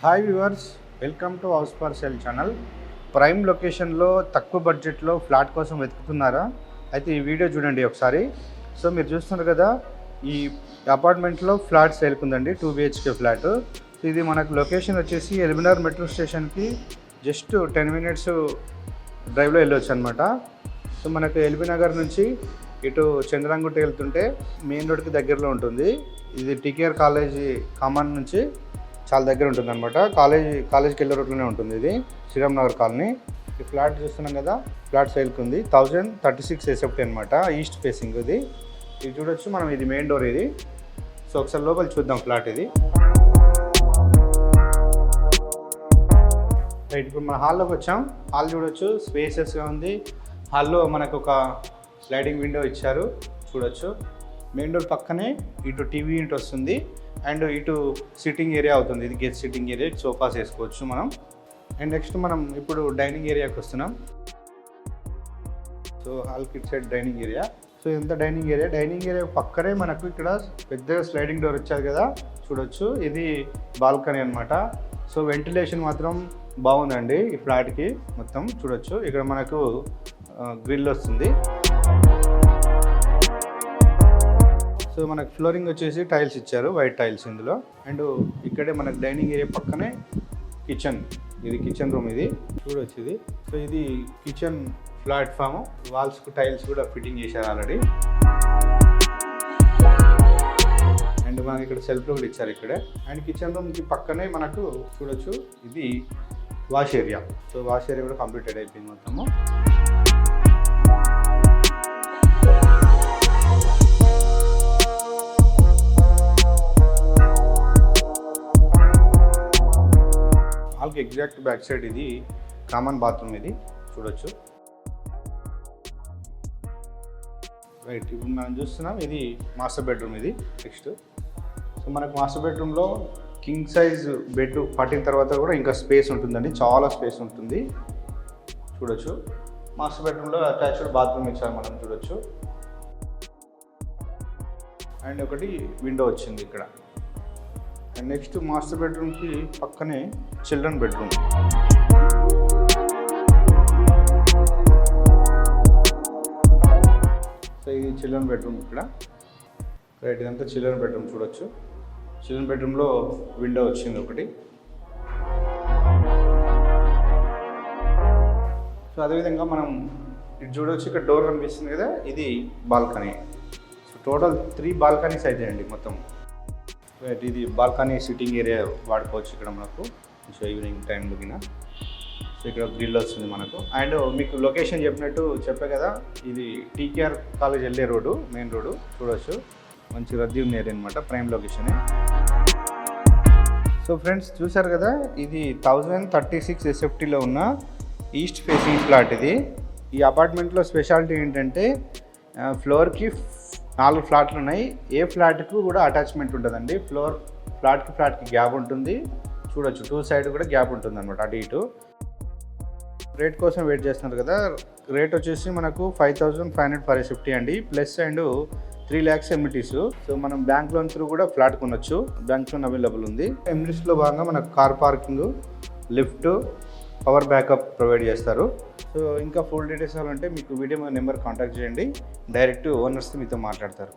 Hi viewers, welcome to house for sale channel. Prime లొకేషన్లో తక్కువ బడ్జెట్లో ఫ్లాట్ కోసం వెతుకుతున్నారా? అయితే ఈ వీడియో చూడండి ఒకసారి. సో మీరు చూస్తున్నారు కదా, ఈ అపార్ట్మెంట్లో ఫ్లాట్ సేల్కుందండి, 2 BHK ఫ్లాట్. సో ఇది మనకు లొకేషన్ వచ్చేసి ఎల్బీనగర్ మెట్రో స్టేషన్కి జస్ట్ 10 minutes డ్రైవ్లో వెళ్ళొచ్చు అనమాట. సో మనకు ఎల్బీనగర్ నుంచి ఇటు చంద్రంగుట్ట వెళ్తుంటే మెయిన్ రోడ్కి దగ్గరలో ఉంటుంది. ఇది టీకేఆర్ కాలేజీ కామన్ నుంచి చాలా దగ్గర ఉంటుంది అనమాట. కాలేజ్కి వెళ్ళే రోడ్లోనే ఉంటుంది. ఇది శ్రీరామ్ నగర్ కాలనీ. ఈ ఫ్లాట్ చూస్తున్నాం కదా, ఫ్లాట్ సేల్కి ఉంది. 1036 SFT అనమాట, ఈస్ట్ ఫేసింగ్. ఇది చూడొచ్చు మనం. ఇది మెయిన్ డోర్ ఇది. సో ఒకసారి లోపల చూద్దాం ఫ్లాట్ ఇది. రైట్, ఇప్పుడు మన హాల్లోకి వచ్చాం. హాల్ చూడొచ్చు, స్పేసెస్గా ఉంది. హాల్లో మనకు ఒక స్లైడింగ్ విండో ఇచ్చారు, చూడొచ్చు. మెయిన్ డోర్ పక్కనే ఇటు టీవీ యూనిట్ వస్తుంది అండ్ ఇటు సిట్టింగ్ ఏరియా అవుతుంది. ఇది గెస్ట్ సిట్టింగ్ ఏరియా, సోఫాస్ వేసుకోవచ్చు మనం. అండ్ నెక్స్ట్ మనం ఇప్పుడు డైనింగ్ ఏరియాకి వస్తున్నాం. So hall kit side dining area. So ఇదంతా డైనింగ్ ఏరియా. డైనింగ్ ఏరియా పక్కనే మనకు ఇక్కడ పెద్దగా స్లైడింగ్ డోర్ వచ్చారు కదా, చూడొచ్చు. ఇది బాల్కనీ అనమాట. సో వెంటిలేషన్ మాత్రం బాగుందండి ఈ ఫ్లాట్కి మొత్తం, చూడొచ్చు. ఇక్కడ మనకు గ్రిల్ వస్తుంది. సో మనకు ఫ్లోరింగ్ వచ్చేసి టైల్స్ ఇచ్చారు, వైట్ టైల్స్ ఇందులో. అండ్ ఇక్కడే మనకు డైనింగ్ ఏరియా పక్కనే కిచెన్. ఇది కిచెన్ రూమ్, ఇది చూడొచ్చు. ఇది సో ఇది కిచెన్ ప్లాట్ఫామ్. వాల్స్కు టైల్స్ కూడా ఫిట్టింగ్ చేశారు ఆల్రెడీ. అండ్ మనకి ఇక్కడ సెల్ఫ్ కూడా ఇచ్చారు ఇక్కడే. అండ్ కిచెన్ రూమ్కి పక్కనే మనకు చూడొచ్చు, ఇది wash area. So wash area కూడా కంప్లీటెడ్ అయిపోయింది మొత్తము. హాల్కి ఎగ్జాక్ట్ బ్యాక్ సైడ్ ఇది కామన్ బాత్రూమ్, ఇది చూడొచ్చు. రైట్, ఇప్పుడు మనం చూస్తున్నాం ఇది మాస్టర్ బెడ్రూమ్. ఇది నెక్స్ట్. సో మనకు మాస్టర్ బెడ్రూమ్లో కింగ్ సైజ్ బెడ్ పట్టిన తర్వాత కూడా ఇంకా స్పేస్ ఉంటుందండి, చాలా స్పేస్ ఉంటుంది, చూడొచ్చు. మాస్టర్ బెడ్రూమ్లో అటాచ్డ్ బాత్రూమ్ ఇచ్చారు మనం, చూడొచ్చు. అండ్ ఒకటి విండో వచ్చింది ఇక్కడ. అండ్ నెక్స్ట్ మాస్టర్ బెడ్రూమ్కి పక్కనే చిల్డ్రన్ బెడ్రూమ్. సో ఇది చిల్డ్రన్ బెడ్రూమ్ ఇక్కడ. రైట్, ఇదంతా చిల్డ్రన్ బెడ్రూమ్, చూడొచ్చు. చిల్డ్రన్ బెడ్రూమ్లో విండో వచ్చింది ఒకటి. సో అదేవిధంగా మనం ఇటు చూడవచ్చు, ఇక్కడ డోర్ కనిపిస్తుంది కదా, ఇది బాల్కనీ. సో టోటల్ 3 బాల్కనీస్ అవుతాయండి మొత్తం. ఇది బాల్కనీ సిట్టింగ్ ఏరియా వాడుకోవచ్చు ఇక్కడ మనకు. సో ఈవినింగ్ టైంలో కింద. సో ఇక్కడ గ్రిల్ వస్తుంది మనకు. అండ్ మీకు లొకేషన్ చెప్పే కదా, ఇది టీకేఆర్ కాలేజ్ వెళ్ళే రోడ్డు, మెయిన్ రోడ్డు, చూడవచ్చు. మంచి రద్దీ ఉన్న ఏరియా అనమాట, ప్రైమ్ లొకేషన్. సో ఫ్రెండ్స్ చూసారు కదా, ఇది 1036 SFTలో ఉన్న ఈస్ట్ ఫేసింగ్ ఫ్లాట్. ఇది ఈ అపార్ట్మెంట్లో స్పెషాలిటీ ఏంటంటే ఫ్లోర్కి 4 ఫ్లాట్లు ఉన్నాయి. ఏ ఫ్లాట్కు కూడా అటాచ్మెంట్ ఉంటుందండి. ఫ్లాట్కి గ్యాప్ ఉంటుంది, చూడొచ్చు. 2 సైడ్ కూడా గ్యాప్ ఉంటుంది అనమాట, అటు ఇటు. రేట్ కోసం వెయిట్ చేస్తున్నారు కదా, రేట్ వచ్చేసి మనకు 5500 per SFT అండి, plus and 3 lakhs amenities. So మనం బ్యాంక్ లోన్ త్రూ కూడా ఫ్లాట్ కొనొచ్చు, బ్యాంక్ లోన్ అవైలబుల్ ఉంది. ఎమ్యూనిటీస్లో భాగంగా మనకు car parking, lift, power backup provide చేస్తారు. సో ఇంకా ఫుల్ డీటెయిల్స్ కావాలంటే మీకు వీడియో నెంబర్ కాంటాక్ట్ చేయండి, డైరెక్ట్ ఓనర్స్ మీతో మాట్లాడతారు.